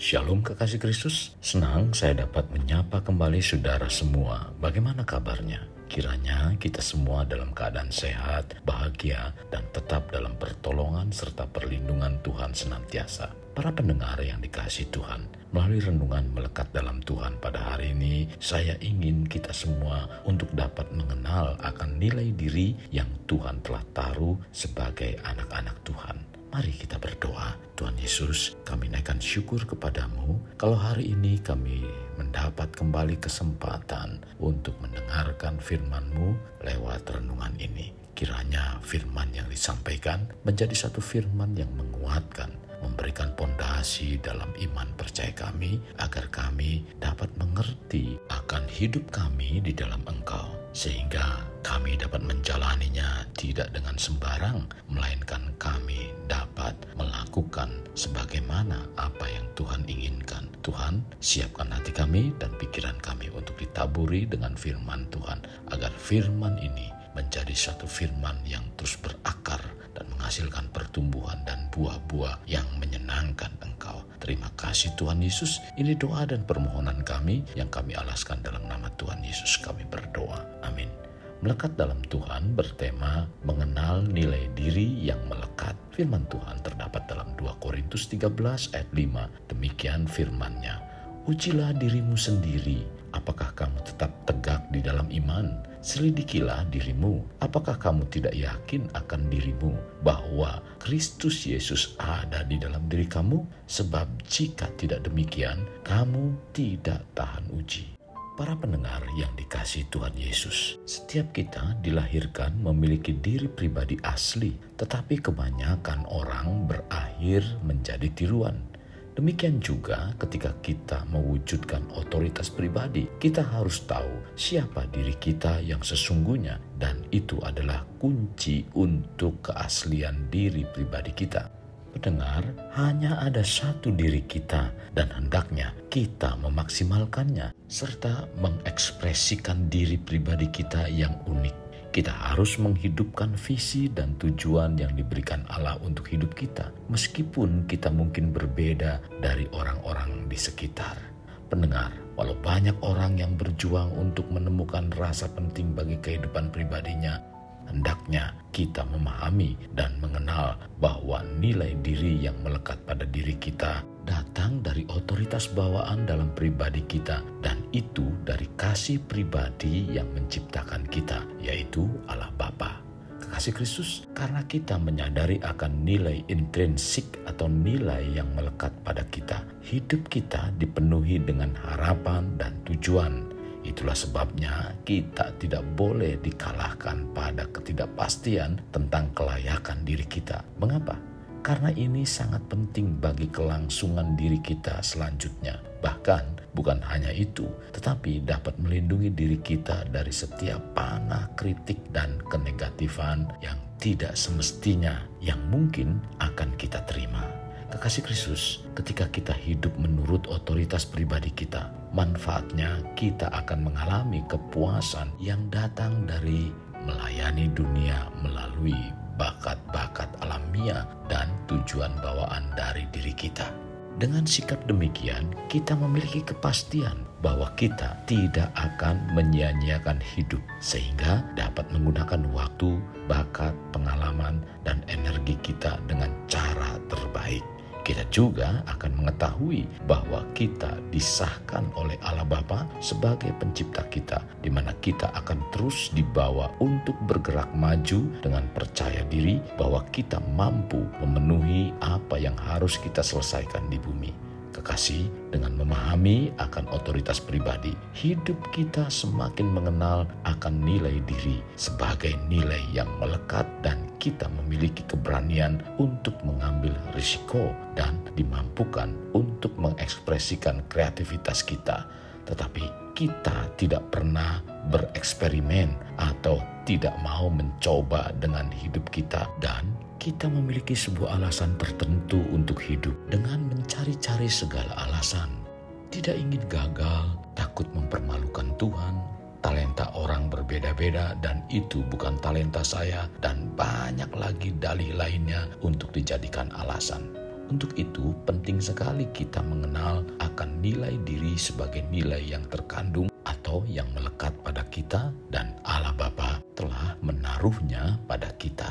Shalom kekasih Kristus, senang saya dapat menyapa kembali saudara semua. Bagaimana kabarnya? Kiranya kita semua dalam keadaan sehat, bahagia, dan tetap dalam pertolongan serta perlindungan Tuhan senantiasa. Para pendengar yang dikasihi Tuhan, melalui renungan melekat dalam Tuhan pada hari ini, saya ingin kita semua untuk dapat mengenal akan nilai diri yang Tuhan telah taruh sebagai anak-anak Tuhan. Mari kita berdoa. Tuhan Yesus, kami naikkan syukur kepadamu kalau hari ini kami mendapat kembali kesempatan untuk mendengarkan firman-Mu lewat renungan ini. Kiranya firman yang disampaikan menjadi satu firman yang menguatkan, memberikan pondasi dalam iman percaya kami, agar kami dapat mengerti akan hidup kami di dalam Engkau, sehingga kami dapat menjalaninya tidak dengan sembarang, melainkan kami dapat melakukan sebagaimana apa yang Tuhan inginkan. Tuhan, siapkan hati kami dan pikiran kami untuk ditaburi dengan firman Tuhan, agar firman ini menjadi satu firman yang terus berakar dan menghasilkan pertumbuhan dan buah-buah yang menyenangkan Engkau. Terima kasih Tuhan Yesus. Ini doa dan permohonan kami yang kami alaskan dalam nama Tuhan Yesus kami berdoa. Amin. Melekat dalam Tuhan bertema mengenal nilai diri yang melekat. Firman Tuhan terdapat dalam 2 Korintus 13 ayat 5. Demikian firman-Nya. Ujilah dirimu sendiri, apakah kamu tetap tegak di dalam iman? Selidikilah dirimu, apakah kamu tidak yakin akan dirimu bahwa Kristus Yesus ada di dalam diri kamu? Sebab jika tidak demikian, kamu tidak tahan uji. Para pendengar yang dikasihi Tuhan Yesus, setiap kita dilahirkan memiliki diri pribadi asli, tetapi kebanyakan orang berakhir menjadi tiruan. Demikian juga ketika kita mewujudkan otoritas pribadi, kita harus tahu siapa diri kita yang sesungguhnya, dan itu adalah kunci untuk keaslian diri pribadi kita. Pendengar, hanya ada satu diri kita dan hendaknya kita memaksimalkannya serta mengekspresikan diri pribadi kita yang unik. Kita harus menghidupkan visi dan tujuan yang diberikan Allah untuk hidup kita, meskipun kita mungkin berbeda dari orang-orang di sekitar. Pendengar, walau banyak orang yang berjuang untuk menemukan rasa penting bagi kehidupan pribadinya, hendaknya kita memahami dan mengenal bahwa nilai diri yang melekat pada diri kita datang dari otoritas bawaan dalam pribadi kita, dan itu dari kasih pribadi yang menciptakan kita, yaitu Allah Bapa. Kekasih Kristus, karena kita menyadari akan nilai intrinsik atau nilai yang melekat pada kita, hidup kita dipenuhi dengan harapan dan tujuan. Itulah sebabnya kita tidak boleh dikalahkan pada ketidakpastian tentang kelayakan diri kita. Mengapa? Karena ini sangat penting bagi kelangsungan diri kita selanjutnya. Bahkan bukan hanya itu, tetapi dapat melindungi diri kita dari setiap panah kritik dan kenegatifan yang tidak semestinya yang mungkin akan kita terima. Kekasih Kristus, ketika kita hidup menurut otoritas pribadi kita, manfaatnya kita akan mengalami kepuasan yang datang dari melayani dunia melalui bakat-bakat alamiah dan tujuan bawaan dari diri kita. Dengan sikap demikian, kita memiliki kepastian bahwa kita tidak akan menyia-nyiakan hidup, sehingga dapat menggunakan waktu, bakat, pengalaman, dan energi kita dengan cara terbaik. Kita juga akan mengetahui bahwa kita disahkan oleh Allah Bapa sebagai pencipta kita, di mana kita akan terus dibawa untuk bergerak maju dengan percaya diri bahwa kita mampu memenuhi apa yang harus kita selesaikan di bumi. Kekasih, dengan memahami akan otoritas pribadi, hidup kita semakin mengenal akan nilai diri sebagai nilai yang melekat, dan kita memiliki keberanian untuk mengambil risiko dan dimampukan untuk mengekspresikan kreativitas kita. Tetapi kita tidak pernah bereksperimen atau tidak mau mencoba dengan hidup kita, dan kita memiliki sebuah alasan tertentu untuk hidup dengan mencari-cari segala alasan. Tidak ingin gagal, takut mempermalukan Tuhan, talenta orang berbeda-beda dan itu bukan talenta saya, dan banyak lagi dalih lainnya untuk dijadikan alasan. Untuk itu penting sekali kita mengenal akan nilai diri sebagai nilai yang terkandung atau yang melekat pada kita dan Allah Bapa telah menaruhnya pada kita.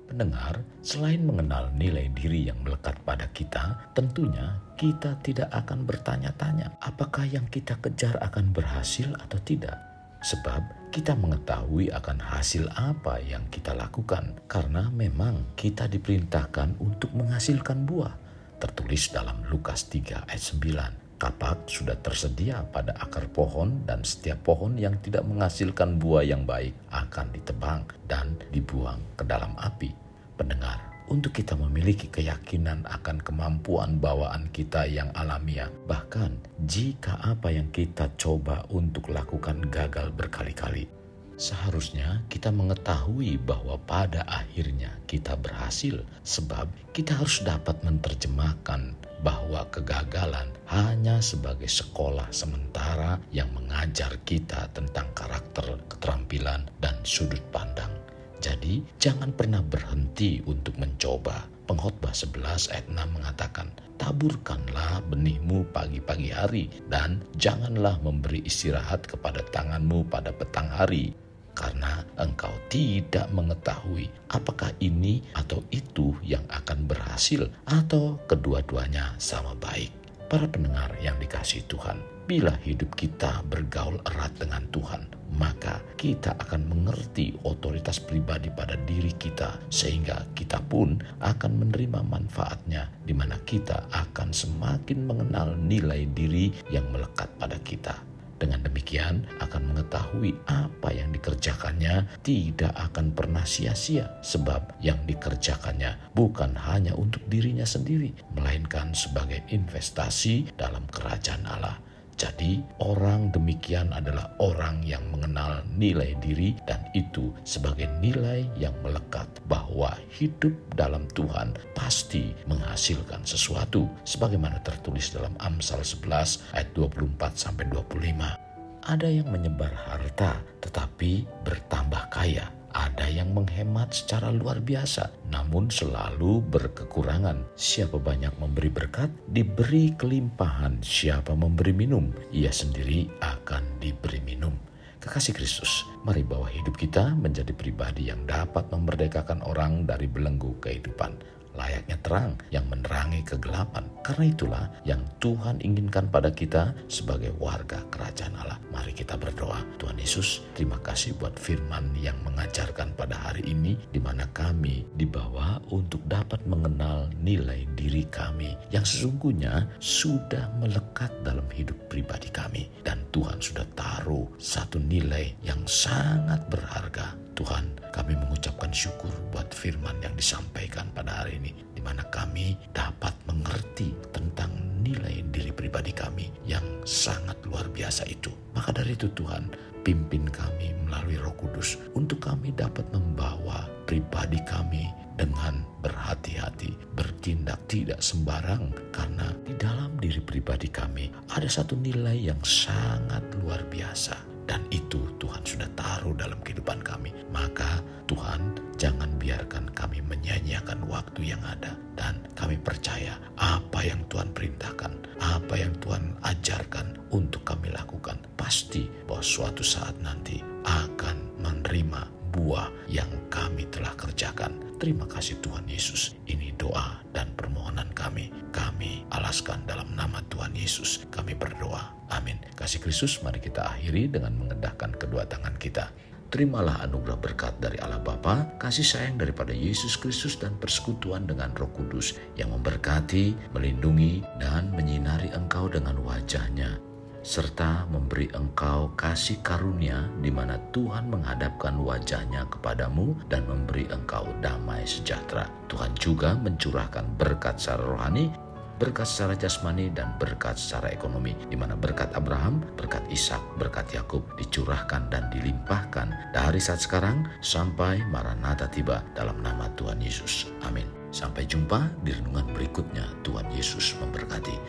Pendengar, selain mengenal nilai diri yang melekat pada kita, tentunya kita tidak akan bertanya-tanya apakah yang kita kejar akan berhasil atau tidak. Sebab kita mengetahui akan hasil apa yang kita lakukan karena memang kita diperintahkan untuk menghasilkan buah. Tertulis dalam Lukas 3 ayat 9. Kapak sudah tersedia pada akar pohon dan setiap pohon yang tidak menghasilkan buah yang baik akan ditebang dan dibuang ke dalam api. Pendengar, untuk kita memiliki keyakinan akan kemampuan bawaan kita yang alamiah, bahkan jika apa yang kita coba untuk lakukan gagal berkali-kali, seharusnya kita mengetahui bahwa pada akhirnya kita berhasil, sebab kita harus dapat menerjemahkan bahwa kegagalan hanya sebagai sekolah sementara yang mengajar kita tentang karakter, keterampilan, dan sudut pandang. Jadi jangan pernah berhenti untuk mencoba. Pengkhotbah 11 ayat 6 mengatakan, taburkanlah benihmu pagi-pagi hari dan janganlah memberi istirahat kepada tanganmu pada petang hari. Karena engkau tidak mengetahui apakah ini atau itu yang akan berhasil atau kedua-duanya sama baik. Para pendengar yang dikasihi Tuhan, bila hidup kita bergaul erat dengan Tuhan, maka kita akan mengerti otoritas pribadi pada diri kita sehingga kita pun akan menerima manfaatnya, di mana kita akan semakin mengenal nilai diri yang melekat pada kita. Dengan demikian akan mengetahui apa yang dikerjakannya tidak akan pernah sia-sia, sebab yang dikerjakannya bukan hanya untuk dirinya sendiri, melainkan sebagai investasi dalam kerajaan Allah. Jadi orang demikian adalah orang yang mengenal nilai diri dan itu sebagai nilai yang melekat bahwa hidup dalam Tuhan pasti menghasilkan sesuatu. Sebagaimana tertulis dalam Amsal 11 ayat 24-25. Ada yang menyebar harta tetapi bertambah kaya. Ada yang menghemat secara luar biasa, namun selalu berkekurangan. Siapa banyak memberi berkat, diberi kelimpahan. Siapa memberi minum, ia sendiri akan diberi minum. Kekasih Kristus, mari bawa hidup kita menjadi pribadi yang dapat memerdekakan orang dari belenggu kehidupan. Layaknya terang yang menerangi kegelapan. Karena itulah yang Tuhan inginkan pada kita sebagai warga kerajaan Allah. Mari kita berdoa. Tuhan Yesus, terima kasih buat firman yang mengajarkan pada hari ini, di mana kami dibawa untuk dapat mengenal nilai diri kami yang sesungguhnya sudah melekat dalam hidup pribadi kami. Dan Tuhan sudah taruh satu nilai yang sangat berharga. Tuhan, kami mengucapkan syukur buat firman yang disampaikan pada hari ini, di mana kami dapat mengerti tentang nilai diri pribadi kami yang sangat luar biasa itu. Maka dari itu Tuhan, pimpin kami melalui Roh Kudus untuk kami dapat membawa pribadi kami dengan berhati-hati, bertindak tidak sembarang, karena di dalam diri pribadi kami ada satu nilai yang sangat luar biasa. Dan itu Tuhan sudah taruh dalam kehidupan kami. Maka Tuhan, jangan biarkan kami menyia-nyiakan waktu yang ada. Dan kami percaya apa yang Tuhan perintahkan, apa yang Tuhan ajarkan untuk kami lakukan, pasti bahwa suatu saat nanti akan menerima buah yang kami telah kerjakan. Terima kasih Tuhan Yesus. Ini doa dan permohonan kami. Kami alaskan dalam nama Tuhan Yesus. Kami berdoa. Amin. Kasih Kristus, mari kita akhiri dengan mengendahkan kedua tangan kita. Terimalah anugerah berkat dari Allah Bapa, kasih sayang daripada Yesus Kristus, dan persekutuan dengan Roh Kudus yang memberkati, melindungi, dan menyinari engkau dengan wajah-Nya, serta memberi engkau kasih karunia di mana Tuhan menghadapkan wajah-Nya kepadamu dan memberi engkau damai sejahtera. Tuhan juga mencurahkan berkat secara rohani, berkat secara jasmani, dan berkat secara ekonomi, di mana berkat Abraham, berkat Ishak, berkat Yakub dicurahkan dan dilimpahkan dari saat sekarang sampai Maranatha tiba, dalam nama Tuhan Yesus. Amin. Sampai jumpa di renungan berikutnya. Tuhan Yesus memberkati.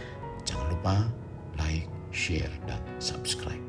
Jangan lupa like, share, dan subscribe.